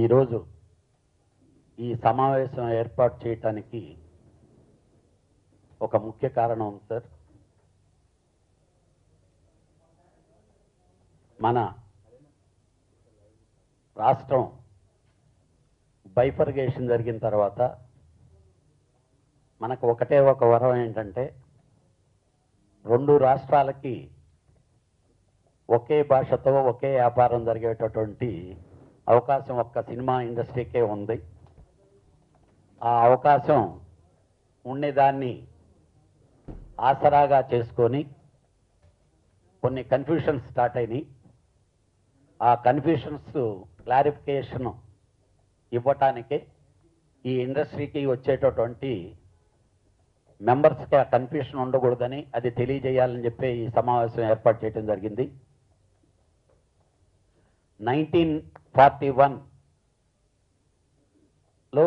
ఈరోజు ఈ సమావేశం ఏర్పాటు చేయడానికి ఒక ముఖ్య కారణం ఉంది సార్. మన రాష్ట్రం బైఫర్గేషన్ జరిగిన తర్వాత మనకు ఒకటే ఒక వరం ఏంటంటే రెండు రాష్ట్రాలకి ఒకే భాషతో ఒకే వ్యాపారం జరిగేటటువంటి అవకాశం ఒక్క సినిమా ఇండస్ట్రీకే ఉంది. ఆ అవకాశం ఉండేదాన్ని ఆసరాగా చేసుకొని కొన్ని కన్ఫ్యూషన్స్ స్టార్ట్ అయినాయి. ఆ కన్ఫ్యూషన్స్ క్లారిఫికేషన్ ఇవ్వటానికే ఈ ఇండస్ట్రీకి వచ్చేటటువంటి మెంబర్స్కి ఆ కన్ఫ్యూషన్ ఉండకూడదని అది తెలియజేయాలని చెప్పి ఈ సమావేశం ఏర్పాటు చేయడం జరిగింది. 1941లో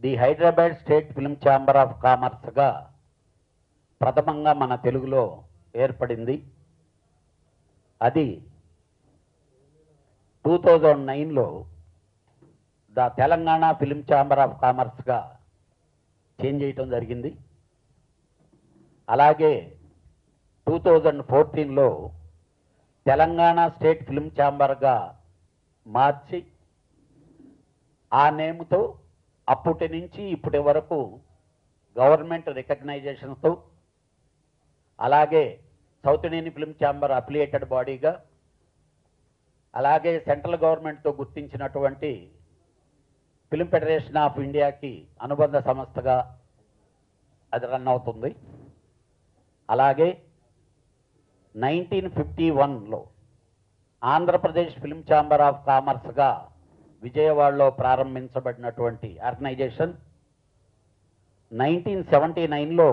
the Hyderabad state film chamber of కామర్స్గా ప్రథమంగా మన తెలుగులో ఏర్పడింది. అది 2009లో the Telangana film chamber of కామర్స్గా చేంజ్ చేయటం జరిగింది. అలాగే 2014లో తెలంగాణ స్టేట్ ఫిల్మ్ ఛాంబర్గా మార్చి ఆ నేమ్తో అప్పటి నుంచి ఇప్పటి వరకు గవర్నమెంట్ రికగ్నైజేషన్తో అలాగే south Indian film chamber affiliated బాడీగా అలాగే సెంట్రల్ గవర్నమెంట్తో గుర్తించినటువంటి ఫిల్మ్ ఫెడరేషన్ ఆఫ్ ఇండియాకి అనుబంధ సంస్థగా అది రన్ అవుతుంది. అలాగే 1951లో ఆంధ్రప్రదేశ్ ఫిల్మ్ ఛాంబర్ ఆఫ్ కామర్స్గా విజయవాడలో ప్రారంభించబడినటువంటి ఆర్గనైజేషన్ 1979లో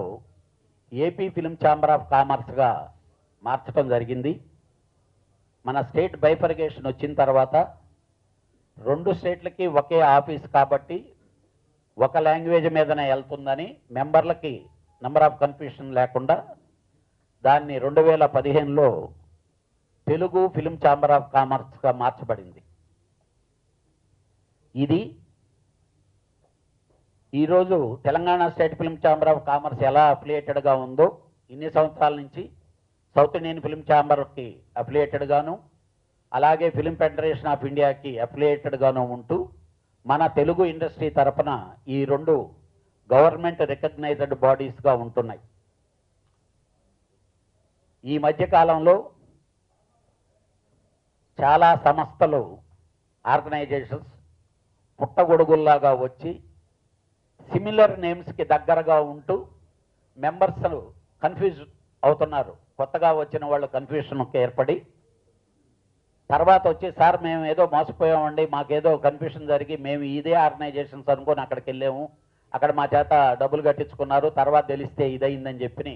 ఏపీ ఫిల్మ్ ఛాంబర్ ఆఫ్ కామర్స్గా మార్చడం జరిగింది. మన స్టేట్ బైఫర్గేషన్ వచ్చిన తర్వాత రెండు స్టేట్లకి ఒకే ఆఫీస్ కాబట్టి ఒక లాంగ్వేజ్ మీదనే వెళ్తుందని మెంబర్లకి నెంబర్ ఆఫ్ కన్ఫ్యూషన్ లేకుండా దాన్ని 2015లో తెలుగు ఫిల్మ్ ఛాంబర్ ఆఫ్ కామర్స్గా మార్చబడింది. ఇది ఈరోజు Telangana state film chamber of commerce ఎలా అఫిలియేటెడ్గా ఉందో ఇన్ని సంవత్సరాల నుంచి సౌత్ ఇండియన్ ఫిల్మ్ ఛాంబర్కి అఫిలియేటెడ్గాను అలాగే ఫిల్మ్ ఫెడరేషన్ ఆఫ్ ఇండియాకి అఫిలియేటెడ్గాను ఉంటూ మన తెలుగు ఇండస్ట్రీ తరపున ఈ రెండు గవర్నమెంట్ రికగ్నైజ్డ్ బాడీస్గా ఉంటున్నాయి. ఈ మధ్యకాలంలో చాలా సంస్థలు ఆర్గనైజేషన్స్ పుట్టగొడుగుల్లాగా వచ్చి సిమిలర్ నేమ్స్కి దగ్గరగా ఉంటూ మెంబర్స్ కన్ఫ్యూజ్ అవుతున్నారు. కొత్తగా వచ్చిన వాళ్ళు కన్ఫ్యూషన్కి ఏర్పడి తర్వాత వచ్చి సార్ మేము ఏదో మోసపోయామండి, మాకేదో కన్ఫ్యూషన్ జరిగి మేము ఇదే ఆర్గనైజేషన్స్ అనుకొని అక్కడికి వెళ్ళాము, అక్కడ మా చేత డబ్బులు కట్టించుకున్నారు, తర్వాత తెలిస్తే ఇదయిందని చెప్పి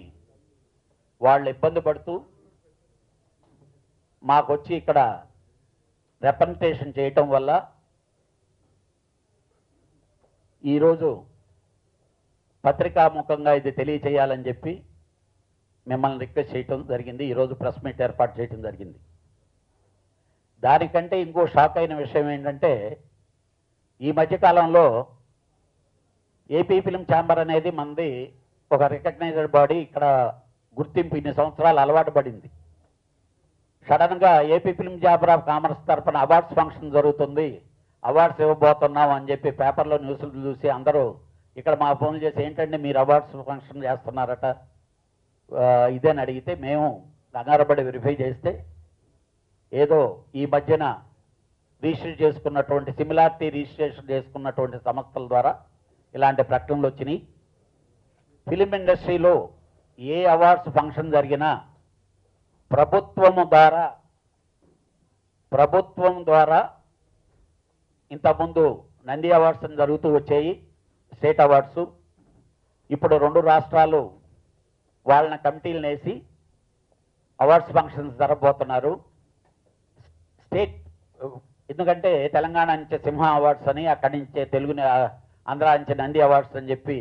వాళ్ళు ఇబ్బంది పడుతూ మాకొచ్చి ఇక్కడ రిప్రజెంటేషన్ చేయటం వల్ల ఈరోజు పత్రికాముఖంగా ఇది తెలియచేయాలని చెప్పి మిమ్మల్ని రిక్వెస్ట్ చేయటం జరిగింది. ఈరోజు ప్రెస్ మీట్ ఏర్పాటు చేయటం జరిగింది. దానికంటే ఇంకో షాక్ అయిన విషయం ఏంటంటే ఈ మధ్యకాలంలో ఏపీ ఫిల్మ్ ఛాంబర్ అనేది మనది ఒక రికగ్నైజ్డ్ బాడీ, ఇక్కడ గుర్తింపు ఇన్ని సంవత్సరాలు అలవాటు పడింది. సడన్గా AP film chamber of commerce తరఫున అవార్డ్స్ ఫంక్షన్ జరుగుతుంది, అవార్డ్స్ ఇవ్వబోతున్నాం అని చెప్పి పేపర్లో న్యూస్లు చూసి అందరూ ఇక్కడ మా ఫోన్ చేసి ఏంటంటే మీరు అవార్డ్స్ ఫంక్షన్ చేస్తున్నారట ఇదేని అడిగితే మేము కంగారపడి వెరిఫై చేస్తే ఏదో ఈ మధ్యన రిజిస్టర్ చేసుకున్నటువంటి సిమిలారిటీ రిజిస్ట్రేషన్ చేసుకున్నటువంటి సంస్థల ద్వారా ఇలాంటి ప్రకటనలు వచ్చినాయి. ఫిలిం ఇండస్ట్రీలో ఏ అవార్డ్స్ ఫంక్షన్ జరిగినా ప్రభుత్వం ద్వారా ఇంతకుముందు నంది అవార్డ్స్ జరుగుతూ వచ్చాయి, స్టేట్ అవార్డ్స్. ఇప్పుడు రెండు రాష్ట్రాలు వాళ్ళని కమిటీలను వేసి అవార్డ్స్ ఫంక్షన్స్ జరగబోతున్నారు. స్టేట్ ఎందుకంటే తెలంగాణ నుంచి సింహ అవార్డ్స్ అని, అక్కడి నుంచే ఆంధ్ర నుంచి నంది అవార్డ్స్ అని చెప్పి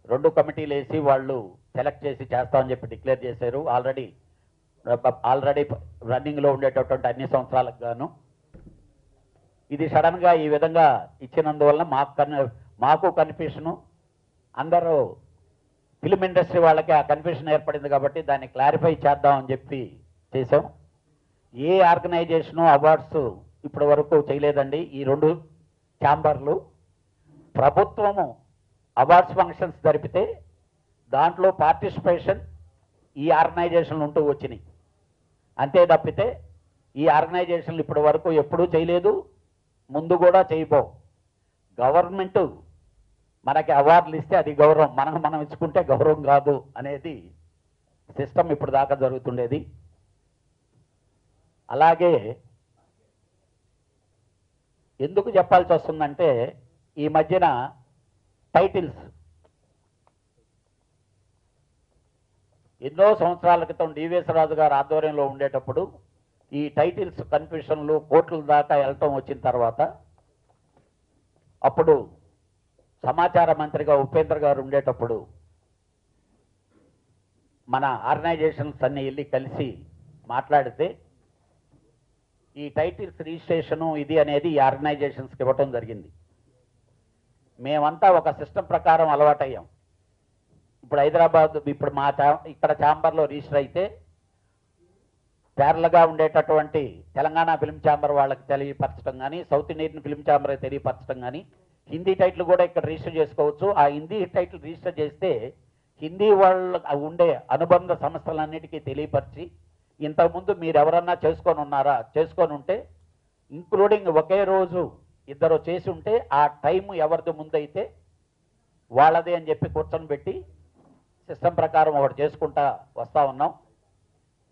రెండు కమిటీలు వేసి వాళ్ళు సెలెక్ట్ చేసి చేస్తామని చెప్పి డిక్లేర్ చేశారు. ఆల్రెడీ రన్నింగ్లో ఉండేటటువంటి అన్ని సంవత్సరాలకు గాను ఇది సడన్గా ఈ విధంగా ఇచ్చినందువలన మాకు కన్ఫ్యూషను, అందరూ ఫిలిం ఇండస్ట్రీ వాళ్ళకి ఆ కన్ఫ్యూషన్ ఏర్పడింది కాబట్టి దాన్ని క్లారిఫై చేద్దామని చెప్పి చేసాం. ఏ ఆర్గనైజేషను అవార్డ్స్ ఇప్పటి వరకు చేయలేదండి. ఈ 2 ఛాంబర్లు ప్రభుత్వము అవార్డ్స్ ఫంక్షన్స్ జరిపితే దాంట్లో పార్టిసిపేషన్ ఈ ఆర్గనైజేషన్లు ఉంటూ వచ్చినాయి. అంతే తప్పితే ఈ ఆర్గనైజేషన్లు ఇప్పటి వరకు ఎప్పుడూ చేయలేదు, ముందు కూడా చేయబో. గవర్నమెంట్ మనకి అవార్డులు ఇస్తే అది గౌరవం, మనం ఇచ్చుకుంటే గౌరవం కాదు అనేది సిస్టమ్ ఇప్పుడు దాకా జరుగుతుండేది. అలాగే ఎందుకు చెప్పాల్సి వస్తుందంటే ఈ మధ్యన టైటిల్స్ ఎన్నో సంవత్సరాల క్రితం డివిఎస్ రాజు గారు ఆధ్వర్యంలో ఉండేటప్పుడు ఈ టైటిల్స్ కన్ఫ్యూషన్లు కోర్టుల దాకా వెళ్ళటం వచ్చిన తర్వాత అప్పుడు సమాచార మంత్రిగా ఉపేంద్ర గారు ఉండేటప్పుడు మన ఆర్గనైజేషన్స్ అన్ని వెళ్ళి కలిసి మాట్లాడితే ఈ టైటిల్స్ రిజిస్ట్రేషను ఇది అనేది ఈ ఆర్గనైజేషన్స్కి ఇవ్వటం జరిగింది. మేమంతా ఒక సిస్టమ్ ప్రకారం అలవాటయ్యాం. ఇప్పుడు హైదరాబాద్ ఇప్పుడు ఇక్కడ ఛాంబర్లో రిజిస్టర్ అయితే ప్యారల్గా ఉండేటటువంటి తెలంగాణ ఫిల్మ్ ఛాంబర్ వాళ్ళకి తెలియపరచడం కానీ, సౌత్ ఇండియన్ ఫిల్మ్ ఛాంబర్ తెలియపరచడం కానీ, హిందీ టైటిల్ కూడా ఇక్కడ రిజిస్టర్ చేసుకోవచ్చు. ఆ హిందీ టైటిల్ రిజిస్టర్ చేస్తే హిందీ వాళ్ళు ఉండే అనుబంధ సంస్థలన్నిటికీ తెలియపరిచి, ఇంతకుముందు మీరు ఎవరన్నా చేసుకొని ఉంటే ఇంక్లూడింగ్ ఒకే రోజు ఇద్దరు చేసి ఉంటే ఆ టైం ఎవరిది ముందైతే వాళ్ళదే అని చెప్పి కూర్చొని పెట్టి సిస్టమ్ ప్రకారం ఒకటి చేసుకుంటా వస్తూ ఉన్నాం.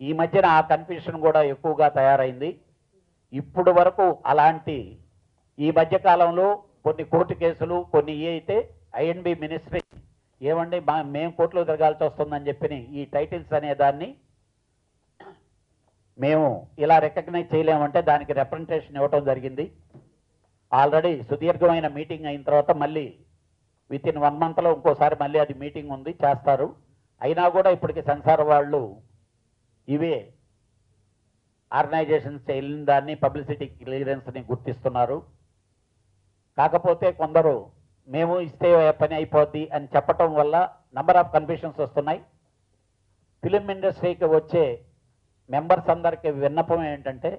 ఈ మధ్యన ఆ కన్ఫ్యూషన్ కూడా ఎక్కువగా తయారైంది. ఇప్పుడు వరకు అలాంటి ఈ మధ్యకాలంలో కొన్ని కోర్టు కేసులు కొన్ని అయితే ఐఎన్బి మినిస్ట్రీ ఏమండి మేము కోర్టులో తిరగాల్సి వస్తుందని చెప్పి ఈ టైటిల్స్ అనే దాన్ని మేము ఇలా రికగ్నైజ్ చేయలేమంటే దానికి రిప్రజెంటేషన్ ఇవ్వటం జరిగింది. ఆల్రెడీ సుదీర్ఘమైన మీటింగ్ అయిన తర్వాత మళ్ళీ వితిన్ 1 మంత్లో ఇంకోసారి మళ్ళీ అది మీటింగ్ ఉంది, చేస్తారు. అయినా కూడా ఇప్పటికి సెన్సార్ వాళ్ళు ఇవే ఆర్గనైజేషన్స్ వెళ్ళిన దాన్ని పబ్లిసిటీ క్లియరెన్స్ని గుర్తిస్తున్నారు. కాకపోతే కొందరు మేము ఇస్తే పని అయిపోద్ది అని చెప్పటం వల్ల నంబర్ ఆఫ్ కన్ఫ్యూషన్స్ వస్తున్నాయి. ఫిలిం ఇండస్ట్రీకి వచ్చే మెంబర్స్ అందరికీ విన్నపం ఏంటంటే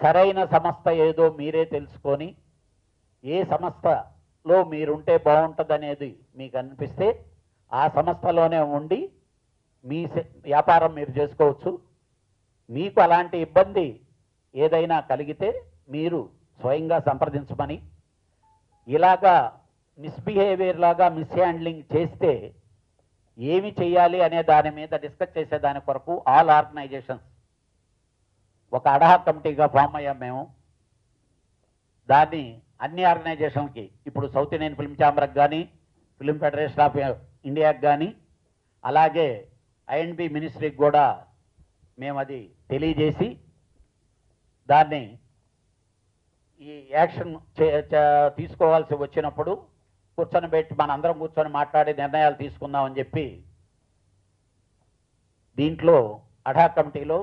సరైన సంస్థ ఏదో మీరే తెలుసుకొని ఏ సంస్థలో మీరుంటే బాగుంటుంది అనేది మీకు అనిపిస్తే ఆ సంస్థలోనే ఉండి మీ వ్యాపారం మీరు చేసుకోవచ్చు. మీకు అలాంటి ఇబ్బంది ఏదైనా కలిగితే మీరు స్వయంగా సంప్రదించమని, ఇలాగా మిస్బిహేవియర్ లాగా మిస్హ్యాండ్లింగ్ చేస్తే ఏమి చేయాలి అనే దాని మీద డిస్కస్ చేసే దాని కొరకు ఆల్ ఆర్గనైజేషన్స్ ఒక అడహాక్ కమిటీగా ఫామ్ అయ్యాం మేము. దాన్ని అన్ని ఆర్గనైజేషన్కి ఇప్పుడు సౌత్ ఇండియన్ ఫిల్మ్ ఛాంబర్కి కానీ, ఫిల్మ్ ఫెడరేషన్ ఆఫ్ ఇండియాకి కానీ, అలాగే ఐఎన్బి మినిస్ట్రీకి కూడా మేము అది తెలియజేసి దాన్ని ఈ యాక్షన్ తీసుకోవాల్సి వచ్చినప్పుడు కూర్చొని పెట్టి మనందరం కూర్చొని మాట్లాడి నిర్ణయాలు తీసుకుందామని చెప్పి దీంట్లో అడాక్ కమిటీలో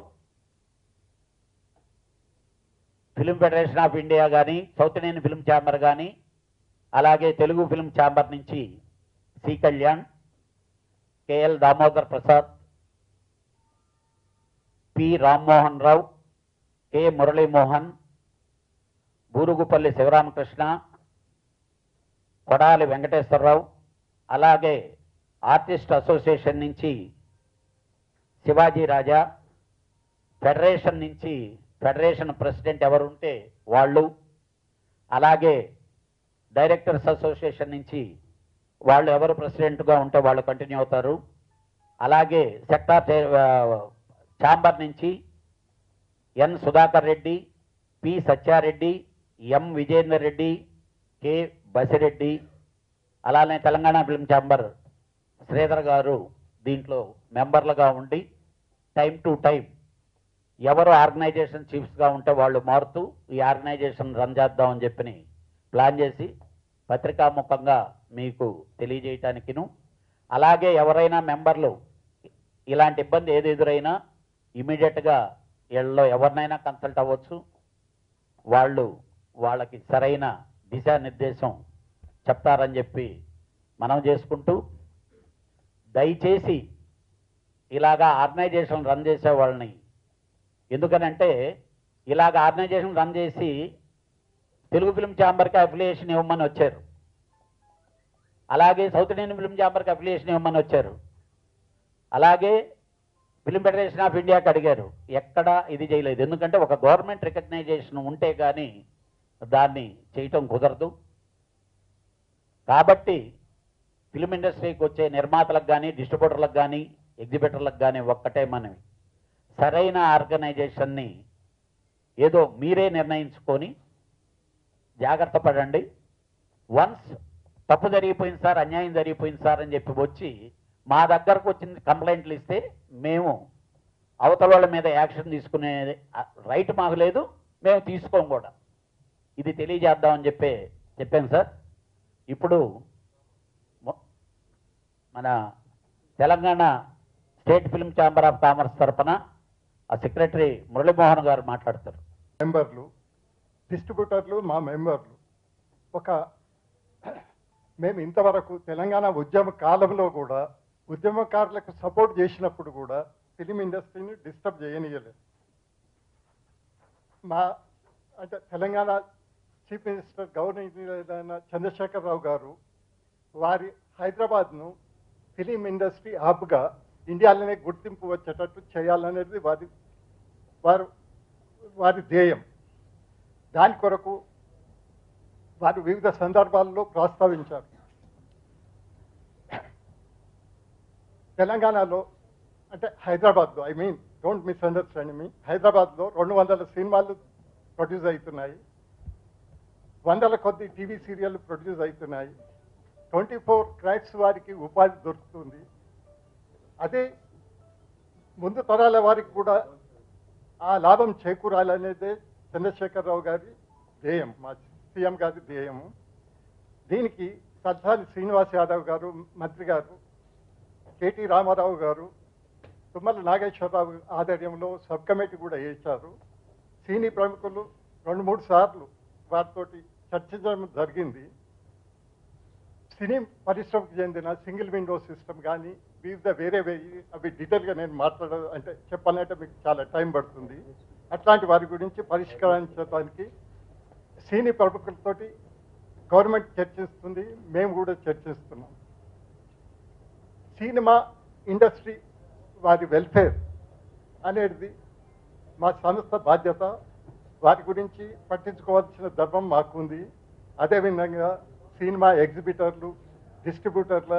ఫిల్మ్ ఫెడరేషన్ ఆఫ్ ఇండియా కానీ, సౌత్ ఇండియన్ ఫిల్మ్ ఛాంబర్ కానీ, అలాగే తెలుగు ఫిల్మ్ ఛాంబర్ నుంచి C Kalyan, KL Damodar Prasad, P Rammohan Rao, K Muralimohan, Burugupalli Sivaramakrishna, Kodali Venkateswara Rao, అలాగే ఆర్టిస్ట్ అసోసియేషన్ నుంచి శివాజీ రాజా, ఫెడరేషన్ నుంచి ఫెడరేషన్ ప్రెసిడెంట్ ఎవరుంటే వాళ్ళు, అలాగే డైరెక్టర్స్ అసోసియేషన్ నుంచి వాళ్ళు ఎవరు ప్రెసిడెంట్గా ఉంటే వాళ్ళు కంటిన్యూ అవుతారు. అలాగే సెక్టార్ ఛాంబర్ నుంచి ఎన్ సుధాకర్ రెడ్డి, పి సత్యారెడ్డి, ఎం విజేందర్ రెడ్డి, కె బసిరెడ్డి, అలానే తెలంగాణ ఫిల్మ్ ఛాంబర్ శ్రీధర్ గారు దీంట్లో మెంబర్లుగా ఉండి టైం టు టైం ఎవరు ఆర్గనైజేషన్ చీఫ్స్గా ఉంటే వాళ్ళు మారుతూ ఈ ఆర్గనైజేషన్ రన్ చేద్దామని చెప్పి ప్లాన్ చేసి పత్రికాముఖంగా మీకు తెలియజేయటానికిను, అలాగే ఎవరైనా మెంబర్లు ఇలాంటి ఇబ్బంది ఏది ఎదురైనా ఇమీడియట్గా వీళ్ళలో ఎవరినైనా కన్సల్ట్ అవ్వచ్చు. వాళ్ళు వాళ్ళకి సరైన దిశానిర్దేశం చెప్తారని చెప్పి మనం చేసుకుంటూ, దయచేసి ఇలాగా ఆర్గనైజేషన్ రన్ చేసే వాళ్ళని, ఎందుకనంటే ఇలాగ ఆర్గనైజేషన్ రన్ చేసి తెలుగు ఫిల్మ్ ఛాంబర్కి అఫిలియేషన్ ఇవ్వమని వచ్చారు, అలాగే సౌత్ ఇండియన్ ఫిల్మ్ ఛాంబర్కి అఫిలియేషన్ ఇవ్వమని వచ్చారు, అలాగే ఫిల్మ్ ఫెడరేషన్ ఆఫ్ ఇండియాకి అడిగారు. ఎక్కడ ఇది చేయలేదు. ఎందుకంటే ఒక గవర్నమెంట్ రికగ్నైజేషన్ ఉంటే కానీ దాన్ని చేయటం కుదరదు. కాబట్టి ఫిల్మ్ ఇండస్ట్రీకి వచ్చే నిర్మాతలకు కానీ, డిస్ట్రిబ్యూటర్లకు కానీ, ఎగ్జిబిటర్లకు కానీ ఒక్కటే మనవి, సరైన ఆర్గనైజేషన్ని ఏదో మీరే నిర్ణయించుకొని జాగ్రత్త పడండి. వన్స్ తప్పు జరిగిపోయింది సార్, అన్యాయం జరిగిపోయింది సార్ అని చెప్పి వచ్చి మా దగ్గరకు వచ్చిన కంప్లైంట్లు ఇస్తే మేము అవతల వాళ్ళ మీద యాక్షన్ తీసుకునే రైట్ మాకు లేదు, మేము తీసుకోం కూడా. ఇది తెలియజేద్దామని చెప్పాను సార్. ఇప్పుడు మన Telangana state film chamber of commerce తరఫున ఆ సెక్రటరీ మురళీమోహన్ గారు మాట్లాడతారు. మెంబర్లు, డిస్ట్రిబ్యూటర్లు మా మెంబర్లు. మేము ఇంతవరకు తెలంగాణ ఉద్యమ కాలంలో కూడా ఉద్యమకారులకు సపోర్ట్ చేసినప్పుడు కూడా ఫిలిం ఇండస్ట్రీని డిస్టర్బ్ చేయనీయలేదు. అంటే Telangana chief minister governor Chandrashekhar Rao గారు వారి హైదరాబాద్ను ఫిలిం ఇండస్ట్రీ హబ్గా ఇండియాలోనే గుర్తింపు వచ్చేటట్టు చేయాలనేది వారి ధ్యేయం. దాని కొరకు వారు వివిధ సందర్భాల్లో ప్రస్తావించారు. తెలంగాణలో అంటే హైదరాబాద్లో, డోంట్ మిస్అండర్స్టాండ్ మీ, హైదరాబాద్లో 200 సినిమాలు ప్రొడ్యూస్ అవుతున్నాయి, 100 కొద్ది టీవీ సీరియల్ ప్రొడ్యూస్ అవుతున్నాయి, 24 క్రాఫ్ట్స్ వారికి ఉపాధి దొరుకుతుంది. అదే ముందు తరాల వారికి కూడా ఆ లాభం చేకూరాలనేదే చంద్రశేఖరరావు గారి ధ్యేయం, మా సీఎం గారి ధ్యేయము. దీనికి తలసాని శ్రీనివాస్ యాదవ్ గారు మంత్రి గారు, కేటీ రామారావు గారు, తుమ్మల నాగేశ్వరరావు ఆధ్వర్యంలో సబ్ కమిటీ కూడా వేశారు. సీని ప్రముఖులు 2-3 సార్లు వారితోటి చర్చించడం జరిగింది. సినీ పరిశ్రమకు చెందిన సింగిల్ విండో సిస్టమ్ కానీ వివిధ వేరే అవి డీటెయిల్గా నేను అంటే చెప్పాలంటే మీకు చాలా టైం పడుతుంది. అట్లాంటి వారి గురించి పరిష్కరించడానికి సినీ ప్రముఖులతోటి గవర్నమెంట్ చర్చిస్తుంది, మేము కూడా చర్చిస్తున్నాం. సినిమా ఇండస్ట్రీ వారి వెల్ఫేర్ అనేది మా సంస్థ బాధ్యత. వారి గురించి పట్టించుకోవాల్సిన ధర్మం మాకుంది. అదేవిధంగా సినిమా ఎగ్జిబిటర్లు, డిస్ట్రిబ్యూటర్ల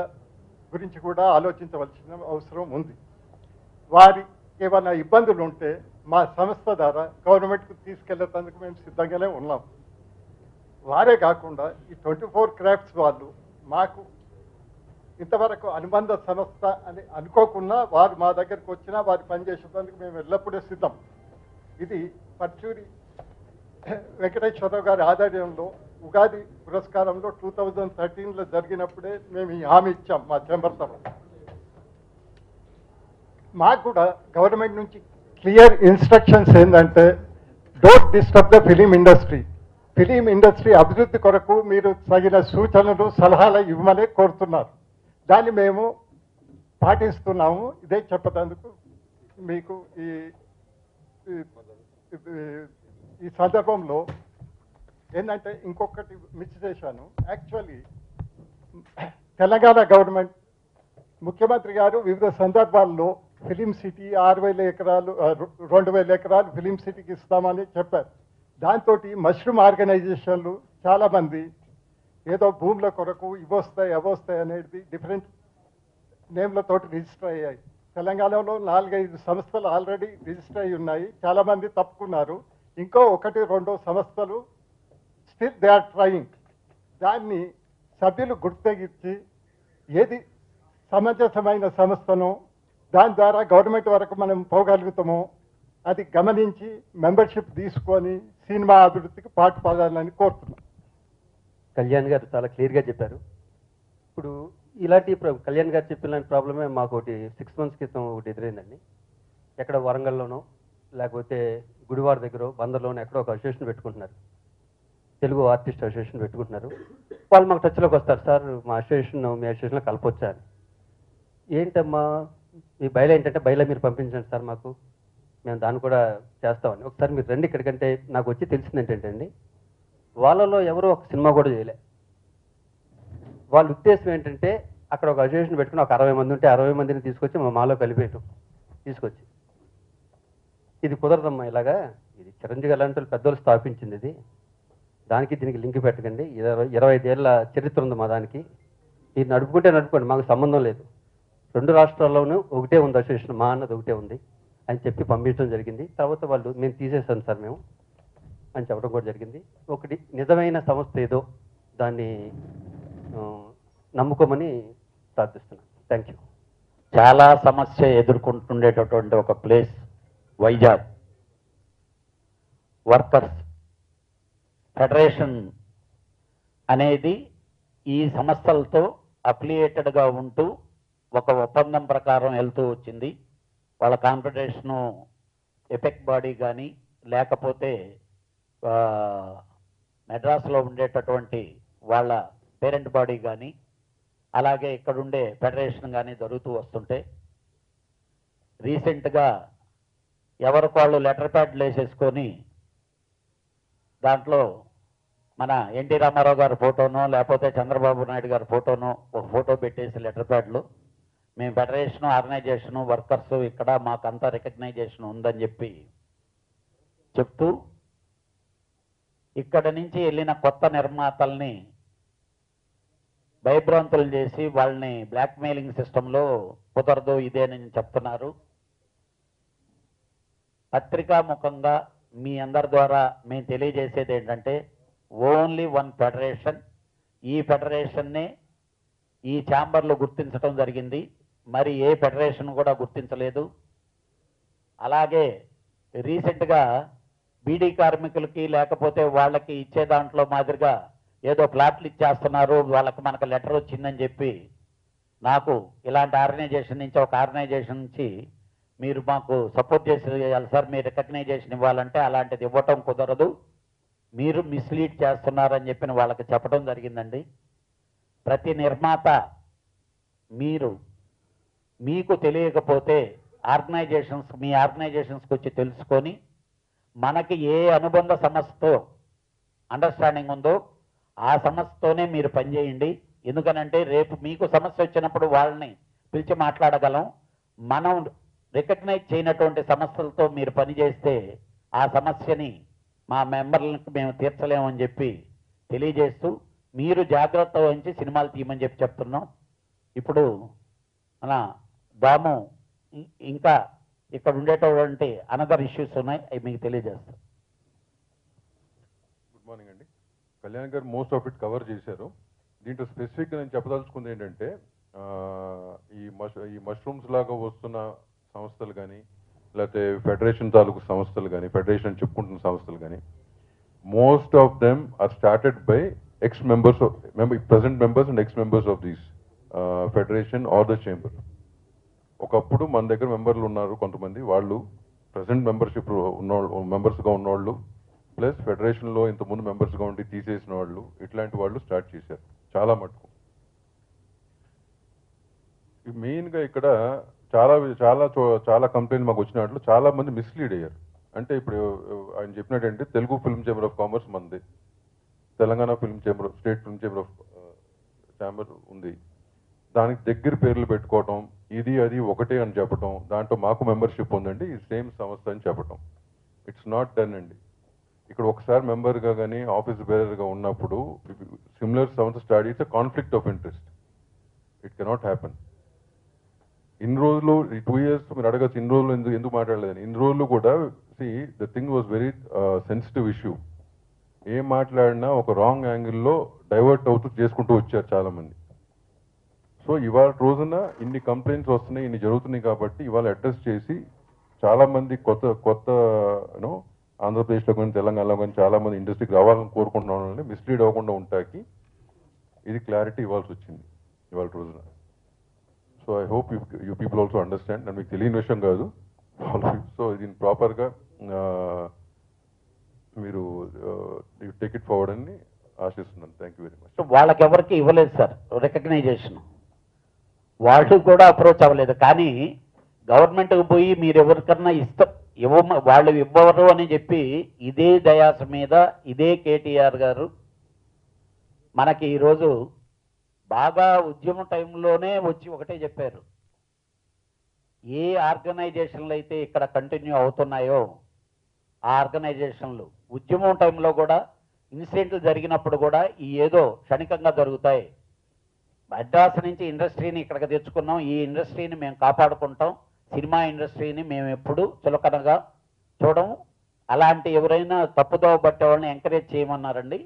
గురించి కూడా ఆలోచించవలసిన అవసరం ఉంది. వారి ఏమైనా ఇబ్బందులు ఉంటే మా సంస్థ ద్వారా గవర్నమెంట్కు తీసుకెళ్లేందుకు మేము సిద్ధంగానే ఉన్నాం. వారే కాకుండా ఈ 24 క్రాఫ్ట్స్ వాళ్ళు మాకు ఇంతవరకు అనుబంధ సంస్థ అని అనుకోకుండా వారు మా దగ్గరికి వచ్చినా వారు పనిచేసేందుకు మేము ఎల్లప్పుడూ సిద్ధం. ఇది పర్చూరి వెంకటేశ్వరరావు గారి ఆధ్వర్యంలో ఉగాది పురస్కారంలో 2013లో జరిగినప్పుడే మేము ఈ హామీ ఇచ్చాం మా ఛాంబర్ తరఫున. మాకు కూడా గవర్నమెంట్ నుంచి క్లియర్ ఇన్స్ట్రక్షన్స్ ఏంటంటే, don't disturb the film industry. Film industry అభివృద్ధి కొరకు మీరు తగిన సూచనలు, సలహాలు ఇవ్వమని కోరుతున్నారు. దాన్ని మేము పాటిస్తున్నాము. ఇదే చెప్పేందుకు మీకు ఈ సందర్భంలో ఏంటంటే ఇంకొకటి మిస్ చేశాను. యాక్చువల్లీ తెలంగాణ గవర్నమెంట్ ముఖ్యమంత్రి గారు వివిధ సందర్భాల్లో ఫిలిం సిటీ 6,000 ఎకరాలు 2,000 ఎకరాలు ఫిలిం సిటీకి ఇస్తామని చెప్పారు. దాంతో మష్రూమ్ ఆర్గనైజేషన్లు చాలామంది ఏదో భూముల కొరకు ఇవొస్తాయి అవొస్తాయి అనేది డిఫరెంట్ నేమ్లతోటి రిజిస్టర్ అయ్యాయి. తెలంగాణలో 4-5 సంస్థలు ఆల్రెడీ రిజిస్టర్ అయి ఉన్నాయి. చాలామంది తప్పుకున్నారు. ఇంకో 1-2 సంస్థలు స్టిల్ దే ఆర్ ట్రయింగ్. దాన్ని సభ్యులు గుర్తించి ఏది సమంజసమైన సంస్థను దాని ద్వారా గవర్నమెంట్ వరకు మనం పోగలుగుతామో అది గమనించి మెంబర్షిప్ తీసుకొని సినిమా అభివృద్ధికి పాటుపడాలని కోరుతున్నాం. కళ్యాణ్ గారు చాలా క్లియర్గా చెప్పారు. ఇప్పుడు ఇలాంటి కళ్యాణ్ గారు చెప్పిన ప్రాబ్లమే మాకు ఒకటి 6 months క్రితం ఒకటి ఎదురైందండి. ఎక్కడ వరంగల్లోనో లేకపోతే గుడివాడ దగ్గర బందర్లోనో ఎక్కడో ఒక అసోసియేషన్ పెట్టుకుంటున్నారు. తెలుగు ఆర్టిస్ట్ అసోసియేషన్ పెట్టుకుంటున్నారు. వాళ్ళు మాకు టచ్లోకి వస్తారు, సార్ మా అసోసియేషన్ మీ అసోసియేషన్లో కలపొచ్చా అని. ఏంటమ్మా మీ బయలు ఏంటంటే బయలు మీరు పంపించండి సార్ మాకు, మేము దాన్ని కూడా చేస్తామని. ఒకసారి మీరు రండి ఇక్కడికంటే నాకు వచ్చి తెలిసింది ఏంటంటే అండి, వాళ్ళలో ఎవరో ఒక సినిమా కూడా చేయలే. వాళ్ళ ఉద్దేశం ఏంటంటే అక్కడ ఒక అసోసియేషన్ పెట్టుకుని ఒక 60 మంది ఉంటే 60 మందిని తీసుకొచ్చి మాలో కలిపేయటం, తీసుకొచ్చి ఇది కుదరదమ్మా ఇలాగా, ఇది చిరంజీవి అలాంటి వాళ్ళు పెద్దోళ్ళు స్థాపించింది ఇది, దానికి దీనికి లింక్ పెట్టకండి, 25 ఏళ్ళ చరిత్ర ఉంది మా దానికి, ఇది నడుపుకుంటే నడుపుకోండి మాకు సంబంధం లేదు, 2 రాష్ట్రాల్లోనూ ఒకటే ఉంది అసోసియేషన్, మా అన్నది ఒకటే ఉంది అని చెప్పి పంపించడం జరిగింది. తర్వాత వాళ్ళు మేము తీసేసాం సార్ మేము అని చెప్పడం కూడా జరిగింది. ఒకటి నిజమైన సంస్థ ఏదో దాన్ని నమ్ముకోమని ప్రార్థిస్తున్నాను. Thank you. చాలా సమస్య ఎదుర్కొంటుండేటటువంటి ఒక ప్లేస్ వైజాగ్. వర్కర్స్ ఫెడరేషన్ అనేది ఈ సంస్థలతో అఫిలియేటెడ్గా ఉంటూ ఒక ఒప్పందం ప్రకారం వెళ్తూ వచ్చింది. వాళ్ళ కాన్ఫెడరేషను ఎపెక్ బాడీ కానీ లేకపోతే మెడ్రాస్లో ఉండేటటువంటి వాళ్ళ పేరెంట్ బాడీ కానీ అలాగే ఇక్కడ ఉండే ఫెడరేషన్ కానీ జరుగుతూ వస్తుంటే రీసెంట్గా ఎవరికి వాళ్ళు లెటర్ ప్యాడ్లు వేసేసుకొని దాంట్లో మన ఎన్టీ రామారావు గారి ఫోటోనో లేకపోతే చంద్రబాబు నాయుడు గారి ఫోటోనో ఒక ఫోటో పెట్టేసి లెటర్ ప్యాడ్లు మేము ఫెడరేషను ఆర్గనైజేషను వర్కర్స్ ఇక్కడ మాకంతా రికగ్నైజేషన్ ఉందని చెప్పి చెప్తూ ఇక్కడ నుంచి వెళ్ళిన కొత్త నిర్మాతల్ని భయభ్రాంతులు చేసి వాళ్ళని బ్లాక్మెయిలింగ్ సిస్టంలో కుదరదు ఇదేనని చెప్తున్నారు. పత్రికాముఖంగా మీ అందరి ద్వారా మేము తెలియజేసేది ఏంటంటే ఓన్లీ వన్ ఫెడరేషన్, ఈ ఫెడరేషన్నే ఈ ఛాంబర్లో గుర్తించడం జరిగింది, మరి ఏ ఫెడరేషన్ కూడా గుర్తించలేదు. అలాగే రీసెంట్గా బీడీ కార్మికులకి లేకపోతే వాళ్ళకి ఇచ్చే దాంట్లో మాదిరిగా ఏదో ప్లాట్లు ఇచ్చేస్తున్నారు, వాళ్ళకి మనకు లెటర్ వచ్చిందని చెప్పి నాకు ఇలాంటి ఆర్గనైజేషన్ నుంచి ఒక ఆర్గనైజేషన్ నుంచి మీరు మాకు సపోర్ట్ చేయాలి సార్, మీరు రికగ్నైజేషన్ ఇవ్వాలంటే అలాంటిది ఇవ్వటం కుదరదు, మీరు మిస్లీడ్ చేస్తున్నారని చెప్పిన వాళ్ళకి చెప్పడం జరిగిందండి. ప్రతి నిర్మాత మీకు తెలియకపోతే మీ ఆర్గనైజేషన్స్కి వచ్చి తెలుసుకొని మనకి ఏ అనుబంధ సంస్థతో అండర్స్టాండింగ్ ఉందో ఆ సంస్థతోనే మీరు పనిచేయండి. ఎందుకనంటే రేపు మీకు సమస్య వచ్చినప్పుడు వాళ్ళని పిలిచి మాట్లాడగలం. మనం రికగ్నైజ్ చేయనటువంటి సంస్థలతో మీరు పనిచేస్తే ఆ సమస్యని మా మెంబర్లకు మేము తీర్చలేమని చెప్పి తెలియజేస్తూ మీరు జాగ్రత్త వహించి సినిమాలు తీయమని చెప్పి చెప్తున్నాం. ఇప్పుడు మన దాము ఇంకా ఇక్కడ ఉండేటటువంటి అనదర్ ఇష్యూస్ ఉన్నాయి, అవి మీకు తెలియజేస్తాం. గుడ్ మార్నింగ్ అండి. కళ్యాణ్ గారు మోస్ట్ ఆఫ్ ఇట్ కవర్ చేశారు. దీంట్లో స్పెసిఫిక్గా నేను చెప్పదలుచుకుంది ఏంటంటే ఈ మష్రూమ్స్ లాగా వస్తున్న సంస్థలు కానీ లేకపోతే ఫెడరేషన్ తాలూకు సంస్థలు కానీ ఫెడరేషన్ చెప్పుకుంటున్న సంస్థలు కానీ most of them are started by ex members present members and ex members of these federation are the chamber. ఒకప్పుడు మన దగ్గర మెంబర్లు ఉన్నారు కొంతమంది, వాళ్ళు ప్రజెంట్ మెంబర్షిప్ మెంబర్స్గా ఉన్నవాళ్ళు ప్లస్ ఫెడరేషన్లో ఇంతకుముందు మెంబర్స్గా ఉండి తీసేసిన వాళ్ళు, ఇట్లాంటి వాళ్ళు స్టార్ట్ చేశారు చాలా మటుకు. మెయిన్గా ఇక్కడ చాలా కంప్లైంట్ మాకు వచ్చినట్లు చాలా మంది మిస్లీడ్ అయ్యారు. అంటే ఇప్పుడు ఆయన చెప్పినట్టంటే Telugu film chamber of commerce మంది, Telangana film chamber state film chamber of chamber ఉంది, దానికి దగ్గర పేర్లు పెట్టుకోవటం, ఇది అది ఒకటే అని చెప్పటం, దాంట్లో మాకు మెంబర్షిప్ ఉందండి ఈ సేమ్ సంస్థ అని చెప్పటం. ఇట్స్ నాట్ డన్ అండి. ఇక్కడ ఒకసారి మెంబర్గా కానీ ఆఫీస్ బేరర్గా ఉన్నప్పుడు సిమిలర్ సంస్థ స్టార్ట్ చేస్తే conflict of interest, it cannot happen. ఇన్ని రోజులు ఈ 2 years మీరు అడగచ్చు ఇన్ని రోజులు ఎందుకు మాట్లాడలేదని. ఇన్ని రోజులు కూడా the thing was very sensitive issue. ఏం మాట్లాడినా ఒక రాంగ్ యాంగిల్లో డైవర్ట్ అవుతూ చేసుకుంటూ వచ్చారు చాలామంది. సో ఇవాళ రోజున ఇన్ని కంప్లైంట్స్ వస్తున్నాయి, ఇన్ని జరుగుతున్నాయి కాబట్టి ఇవాళ అడ్రస్ చేసి చాలామంది కొత్త ఆంధ్రప్రదేశ్లో కానీ తెలంగాణలో కానీ చాలామంది ఇండస్ట్రీకి రావాలని కోరుకుంటున్న వాళ్ళని మిస్లీడ్ అవ్వకుండా ఉంటాకి ఇది క్లారిటీ ఇవ్వాల్సి వచ్చింది ఇవాళ రోజున. So I hope you people also understand. And మీకు తెలియని విషయం కాదు. సో దీన్ని ప్రాపర్గా మీరు టేక్ ఇట్ ఫార్వర్డ్ అని ఆశిస్తున్నాను. Thank you very much. వాళ్ళకెవరికి ఇవ్వలేదు సార్ రికగ్నైజేషన్, వాళ్ళు కూడా అప్రోచ్ అవ్వలేదు. కానీ గవర్నమెంట్కి పోయి మీరు ఎవరికన్నా వాళ్ళు ఇవ్వరు అని చెప్పి ఇదే డయాస్ మీద ఇదే కేటీఆర్ గారు మనకి ఈరోజు బాగా ఉద్యమం టైంలోనే వచ్చి ఒకటే చెప్పారు, ఏ ఆర్గనైజేషన్లు అయితే ఇక్కడ కంటిన్యూ అవుతున్నాయో ఆ ఆర్గనైజేషన్లు ఉద్యమం టైంలో కూడా ఇన్సిడెంట్లు జరిగినప్పుడు కూడా ఈ ఏదో క్షణికంగా జరుగుతాయి, మద్రాసు నుంచి ఇండస్ట్రీని ఇక్కడికి తెచ్చుకున్నాం, ఈ ఇండస్ట్రీని మేము కాపాడుకుంటాం, సినిమా ఇండస్ట్రీని మేము ఎప్పుడు చులకనగా చూడము, అలాంటి ఎవరైనా తప్పుదోవ పట్టే వాళ్ళని ఎంకరేజ్ చేయమన్నారండి.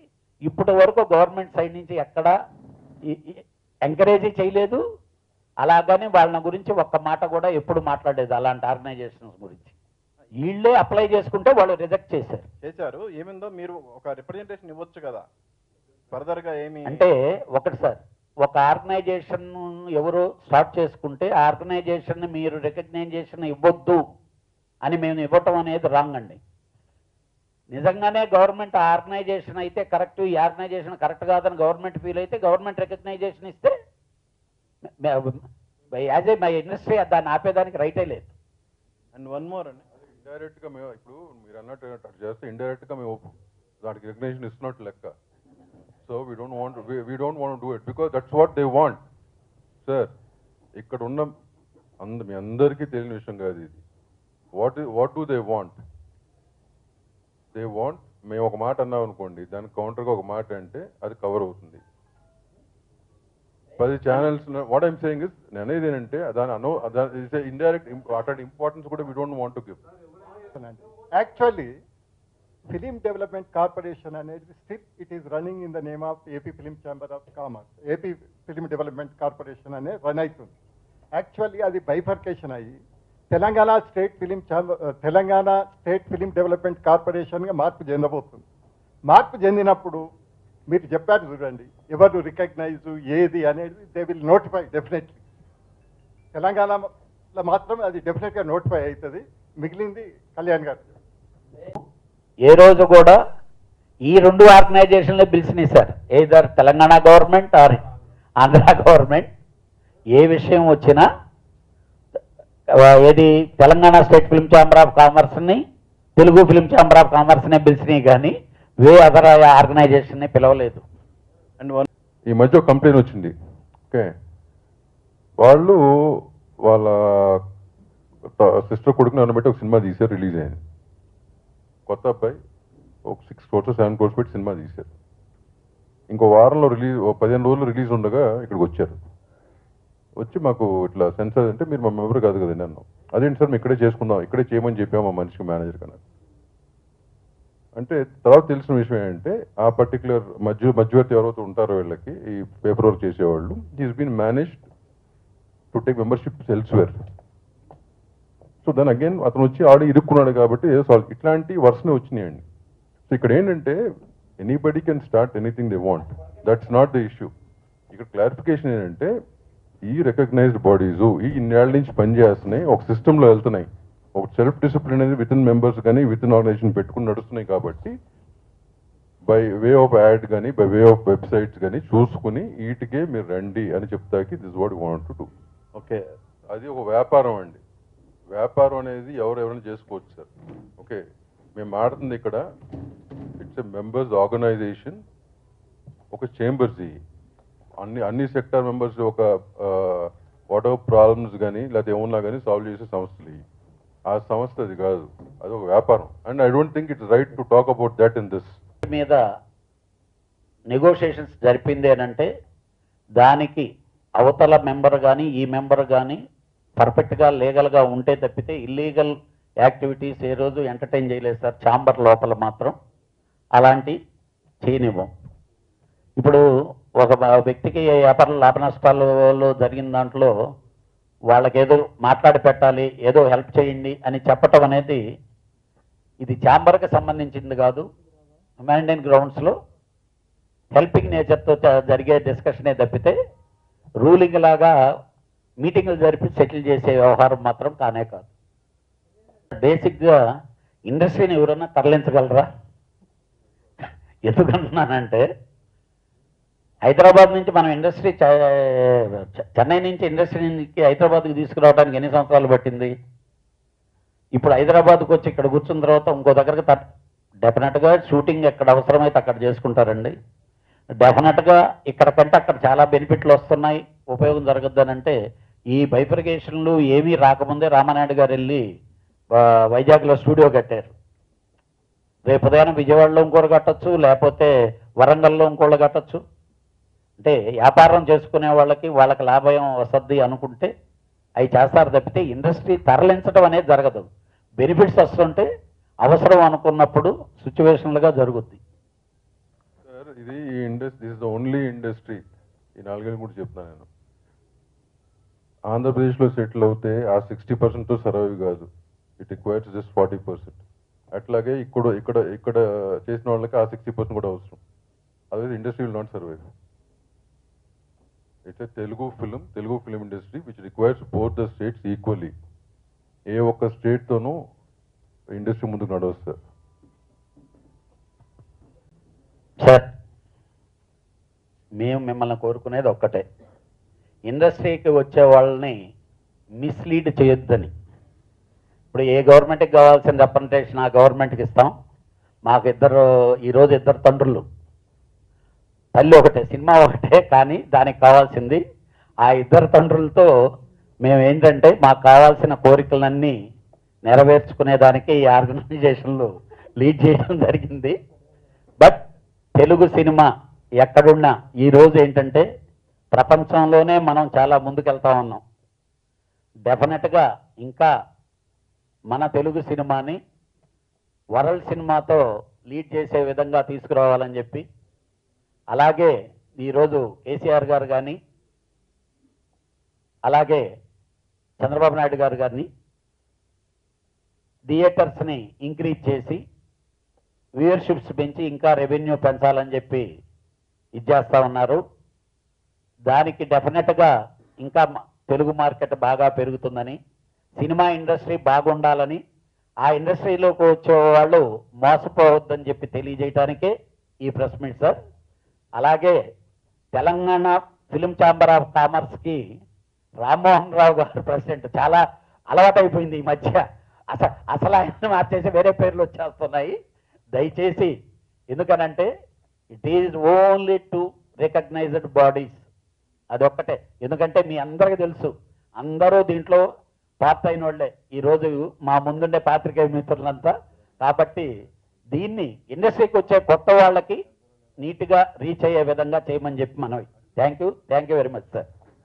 ఇప్పటి వరకు గవర్నమెంట్ సైడ్ నుంచి ఎక్కడా ఎంకరేజ్ చేయలేదు, అలాగని వాళ్ళ గురించి ఒక్క మాట కూడా ఎప్పుడు మాట్లాడలేదు అలాంటి ఆర్గనైజేషన్స్ గురించి. వీళ్ళే అప్లై చేసుకుంటే వాళ్ళు రిజెక్ట్ చేశారు. ఏమిందో మీరు ఒక రిప్రజెంటేషన్ ఇవ్వచ్చు కదా ఫర్దర్ గా. ఏమి అంటే ఒకటి సార్, ఒక ఆర్గనైజేషన్ ఎవరు స్టార్ట్ చేసుకుంటే ఆ ఆర్గనైజేషన్ మీరు రికగ్నైజేషన్ ఇవ్వద్దు అని మేము ఇవ్వటం అనేది రాంగ్ అండి. నిజంగానే గవర్నమెంట్ ఆర్గనైజేషన్ అయితే కరెక్ట్, ఈ ఆర్గనైజేషన్ కరెక్ట్ కాదని గవర్నమెంట్ ఫీల్ అయితే గవర్నమెంట్ రికగ్నైజేషన్ ఇస్తే యాజ్ ఏ మై ఇండస్ట్రీ దాన్ని ఆపేదానికి రైటే లేదు. అండ్ వన్ మోర్ అండి, ఇండైరెక్ట్ గా మేము ఇప్పుడు మీరు అన్నట్టు అటు చేస్తే ఇండైరెక్ట్ గా మేము దానికి రికగ్నిషన్ ఇస్తున్నట్టు లెక్క. So we don't want do it because that's what they want. Sir ఇక్కడ ఉన్న మీ అందరికీ తెలియని విషయం కాదు ఇది. What do they want? They want మేము ఒక మాట అన్నాం అనుకోండి, దానికి కౌంటర్గా ఒక మాట అంటే అది కవర్ అవుతుంది. 10 channels what I'm saying is, నేను అనేది ఏంటంటే దాని ఇండైరెక్ట్ అట్లాంటి ఇంపార్టెన్స్ కూడా we don't want to give. Actually film development corporation అనేది still it is running in the name of AP film chamber of commerce. AP film development corporation అనే run అవుతుంది. Actually అది బైఫర్కేషన్ అయ్యి Telangana state film development కార్పొరేషన్గా మార్పు చెందబోతుంది. మార్పు చెందినప్పుడు మీరు చెప్పారు చూడండి, ఎవరు రికగ్నైజ్ ఏది అనేది దే విల్ నోటిఫై డెఫినెట్లీ. తెలంగాణలో మాత్రం అది డెఫినెట్గా నోటిఫై అవుతుంది. మిగిలింది కళ్యాణ్ గారు. ఏ రోజు కూడా ఈ 2 ఆర్గనైజేషన్లు పిలిచినాయి sir, either Telangana government or Andhra government. ఏ విషయం వచ్చినా ఏది Telangana state film chamber of కామర్స్ని తెలుగు ఫిల్మ్ ఛాంబర్ ఆఫ్ కామర్స్ని పిలిచినాయి కానీ అదర్ ఆర్గనైజేషన్ని పిలవలేదు. అండ్ ఈ మధ్య ఒక కంప్లైంట్ వచ్చింది. ఓకే, వాళ్ళ సిస్టర్ కొడుకుని అన్నబెట్టి ఒక సినిమా తీశారు, రిలీజ్ అయింది. కొత్త అబ్బాయి ఒక 6 crores 7 crores పెట్టి సినిమా తీశారు. ఇంకో వారంలో రిలీజ్, 15 రోజులు రిలీజ్ ఉండగా ఇక్కడికి వచ్చారు. వచ్చి మాకు ఇట్లా సెన్సార్ అంటే మీరు మా మెంబర్ కాదు కదండి అన్నాం. అదేంటి సార్ మేము ఇక్కడే చేసుకుందాం, ఇక్కడే చేయమని చెప్పాము మా మనిషికి, మేనేజర్ కన్నా. అంటే తర్వాత తెలిసిన విషయం ఏంటంటే ఆ పర్టికులర్ మధ్యవర్తి ఎవరైతే ఉంటారో వీళ్ళకి ఈ పేపర్ వర్క్ చేసేవాళ్ళు, he's been managed to take membership elsewhere. So దాని అగైన్ అతను వచ్చి ఆడి ఇరుక్కున్నాడు కాబట్టి ఇట్లాంటి వర్షనే వచ్చినాయండి. సో ఇక్కడ ఏంటంటే anybody can start anything they want, that's not the issue. ఇక్కడ క్లారిఫికేషన్ ఏంటంటే ఈ రికగ్నైజ్డ్ బాడీస్ ఈ ఇన్నేళ్ల నుంచి పనిచేస్తున్నాయి, ఒక సిస్టంలో వెళ్తున్నాయి, ఒక సెల్ఫ్ డిసిప్లిన్ అనేది విత్ ఇన్ మెంబర్స్ కానీ విత్ ఇన్ ఆర్గనైజేషన్ పెట్టుకుని నడుస్తున్నాయి. కాబట్టి బై వే ఆఫ్ యాడ్ కానీ బై వే ఆఫ్ వెబ్సైట్స్ కానీ చూసుకుని వీటికే మీరు రండి అని చెప్తాకి this what want to do. Okay, అది ఒక వ్యాపారం అండి. వ్యాపారం అనేది ఎవరెవరైనా చేసుకోవచ్చు సార్. ఓకే, మేము ఆడుతుంది ఇక్కడ ఇట్స్ ఎ మెంబర్స్ ఆర్గనైజేషన్, ఒక చేంబర్స్, అన్ని సెక్టార్ మెంబర్స్ ఒక వాట్ ఎవర్ ప్రాబ్లమ్స్ కానీ లేకపోతే ఏమన్నా కానీ సాల్వ్ చేసే సంస్థలు. ఆ సంస్థ అది కాదు, అది ఒక వ్యాపారం. And I don't think it's right to talk about that in this. మీద నెగోషియేషన్స్ జరిపింది అంటే దానికి అవతల మెంబర్ కానీ ఈ మెంబర్ కానీ పర్ఫెక్ట్గా లీగల్గా ఉంటే తప్పితే ఇల్లీగల్ యాక్టివిటీస్ ఏ రోజు ఎంటర్టైన్ చేయలేదు సార్. ఛాంబర్ లోపల మాత్రం అలాంటి చేయనివ్వం. ఇప్పుడు ఒక వ్యక్తికి వ్యాపార లాభ నష్టాలలో జరిగిన దాంట్లో వాళ్ళకి ఏదో మాట్లాడి పెట్టాలి, ఏదో హెల్ప్ చేయండి అని చెప్పటం అనేది ఇది ఛాంబర్కి సంబంధించింది కాదు. హ్యుమానిటేరియన్ గ్రౌండ్స్లో హెల్పింగ్ నేచర్తో జరిగే డిస్కషనే తప్పితే రూలింగ్ లాగా మీటింగ్లు జరిపి సెటిల్ చేసే వ్యవహారం మాత్రం కానే కాదు. బేసిక్గా ఇండస్ట్రీని ఎవరైనా తరలించగలరా? ఎందుకంటున్నానంటే హైదరాబాద్ నుంచి మనం ఇండస్ట్రీ చెన్నై నుంచి ఇండస్ట్రీకి హైదరాబాద్కి తీసుకురావడానికి ఎన్ని సంవత్సరాలు పట్టింది? ఇప్పుడు హైదరాబాద్కి వచ్చి ఇక్కడ కూర్చున్న తర్వాత ఇంకో దగ్గరకు డెఫినెట్గా షూటింగ్ ఎక్కడ అవసరమైతే అక్కడ చేసుకుంటారండి. డెఫినెట్గా ఇక్కడ కంటే అక్కడ చాలా బెనిఫిట్లు వస్తున్నాయి, ఉపయోగం జరగద్దని ఈ బైఫర్కేషన్లు ఏమీ రాకముందే రామానాయుడు గారు వెళ్ళి వైజాగ్లో స్టూడియో కట్టారు. రేపు ఉదయం విజయవాడలో ఇంకోటి కట్టచ్చు, లేకపోతే వరంగల్లో ఇంకోళ్ళు కట్టచ్చు. అంటే వ్యాపారం చేసుకునే వాళ్ళకి లాభం వసద్ది అనుకుంటే అవి చేస్తారు తప్పితే ఇండస్ట్రీ తరలించడం అనేది జరగదు. బెనిఫిట్స్ వస్తుంటే అవసరం అనుకున్నప్పుడు సిచ్యువేషన్లుగా జరుగుద్ది. సార్ ఇది ఈ industry this is the only industry, ఈ 4 ఏళ్ళు కూడా చెప్తున్నాను నేను, ఆంధ్రప్రదేశ్లో సెటిల్ అవుతే ఆ 60%తో సర్వైవ్ కాదు, ఇట్ రిక్వైర్స్ జస్ట్ 40%. అట్లాగే ఇక్కడ చేసిన వాళ్ళకి ఆ 60% కూడా అవసరం, అదే industry will not survive. It's a Telugu film industry which requires both the states equally. ఏ ఒక్క స్టేట్తోనూ ఇండస్ట్రీ ముందుకు నడవదు సార్. మేము మిమ్మల్ని కోరుకునేది ఒక్కటే, ఇండస్ట్రీకి వచ్చే వాళ్ళని మిస్లీడ్ చేయొద్దని. ఇప్పుడు ఏ గవర్నమెంట్కి కావాల్సిన రిప్రజెంటేషన్ ఆ గవర్నమెంట్కి ఇస్తాం. మాకు ఈరోజు ఇద్దరు తండ్రులు, తల్లి ఒకటే, సినిమా ఒకటే, కానీ దానికి కావాల్సింది ఆ ఇద్దరు తండ్రులతో మేము ఏంటంటే మాకు కావాల్సిన కోరికలన్నీ నెరవేర్చుకునేదానికి ఈ ఆర్గనైజేషన్లు లీడ్ చేయడం జరిగింది. బట్ తెలుగు సినిమా ఎక్కడున్నా ఈరోజు ఏంటంటే ప్రపంచంలోనే మనం చాలా ముందుకెళ్తా ఉన్నాం. డెఫినెట్గా ఇంకా మన తెలుగు సినిమాని వరల్డ్ సినిమాతో లీడ్ చేసే విధంగా తీసుకురావాలని చెప్పి, అలాగే ఈరోజు కేసీఆర్ గారు కానీ అలాగే చంద్రబాబు నాయుడు గారు కానీ థియేటర్స్ని ఇంక్రీజ్ చేసి వ్యూయర్షిప్స్ పెంచి ఇంకా రెవెన్యూ పెంచాలని చెప్పి ఇచ్చేస్తూ ఉన్నారు. దానికి డెఫినెట్గా ఇంకా తెలుగు మార్కెట్ బాగా పెరుగుతుందని, సినిమా ఇండస్ట్రీ బాగుండాలని, ఆ ఇండస్ట్రీలోకి వచ్చే వాళ్ళు మోసపోవద్దని చెప్పి తెలియజేయడానికే ఈ ప్రెస్ మీట్ సార్. అలాగే తెలంగాణ ఫిలిం ఛాంబర్ ఆఫ్ కామర్స్కి రామ్మోహన్ రావు గారు ప్రెసిడెంట్, చాలా అలవాటైపోయింది ఈ మధ్య. అసలు ఆయన మార్చేసి వేరే పేర్లు వచ్చేస్తున్నాయి. దయచేసి, ఎందుకనంటే it is only to recognized bodies, అదొక్కటే. ఎందుకంటే మీ అందరికీ తెలుసు, అందరూ దీంట్లో పార్ట్ అయిన వాళ్ళే ఈరోజు మా ముందుండే పాత్రికేయ మిత్రులంతా. కాబట్టి దీన్ని ఇండస్ట్రీకి వచ్చే కొత్త వాళ్ళకి నీట్గా రీచ్ అయ్యే విధంగా చేయమని చెప్పి మనవి. Thank you very much sir.